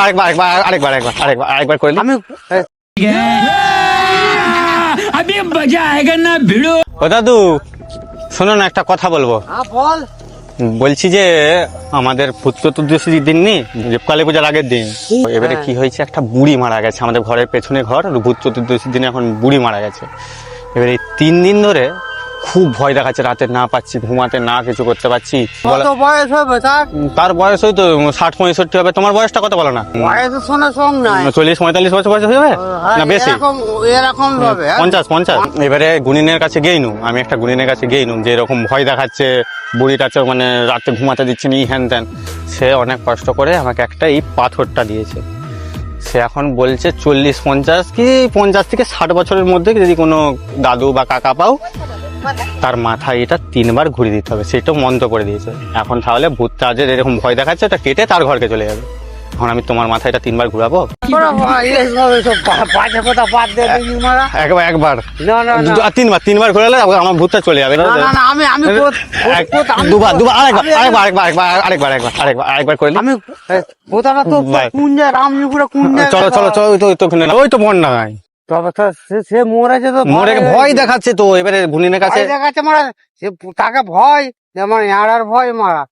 আরেকবার করে আমি ও দাদু শোনো না, একটা কথা বলবো। বল। বলছি যে আমাদের ভূত চতুর্দশীর দিন নি, কালী পূজার আগের দিন, এবারে কি হয়েছে, একটা বুড়ি মারা গেছে আমাদের ঘরের পেছনে ঘর। ভূত চতুর্দশীর দিনে এখন বুড়ি মারা গেছে। এবারে 3 দিন ধরে খুব ভয় দেখাচ্ছে, রাতে না পাচ্ছি ঘুমাতে, না কিছু করতে পারছি। কত বয়স হবে তার? তার বয়স হয়তো 60-65 হবে। তোমার বয়সটা কত বলো না? বয়স শোনা সং নাই। 40-45 বছর বয়স হবে না বেশি? এরকম হবে 50। এবারে গুনিনের কাছে গেইনু, আমি একটা গুনিনের কাছে গেইনু যে এরকম ভয় দেখাচ্ছে, বুড়িটাকে মানে রাতে ঘুমাতে দিচ্ছে নি, হ্যান ত্যান। সে অনেক কষ্ট করে আমাকে একটা এই পাথরটা দিয়েছে। সে এখন বলছে 40-50 কি 50 থেকে 60 বছরের মধ্যে যদি কোনো দাদু বা কাকা পাও, তার মাথায় এটা 3 বার ঘুরে দিতে হবে। সেটাও মন্ত্র করে দিয়েছে। এখন তাহলে ভূতটা যে এরকম ভয় দেখাচ্ছে, এটা কেটে তার ঘরকে চলে যাবে। এখন আমি তোমার মাথায় এটা 3 বার ঘুরাবো? একবার 3 বার ঘুরালে আমার ভূতটা চলে যাবে। আরেকবার করে ওই তো মন নাই, সে মরেছে তো, মরে ভয় দেখাচ্ছে তো। এবারে গুনিনের কাছে দেখাচ্ছে মারা, সে তাকে ভয় যেমন এড়ার ভয় মারা।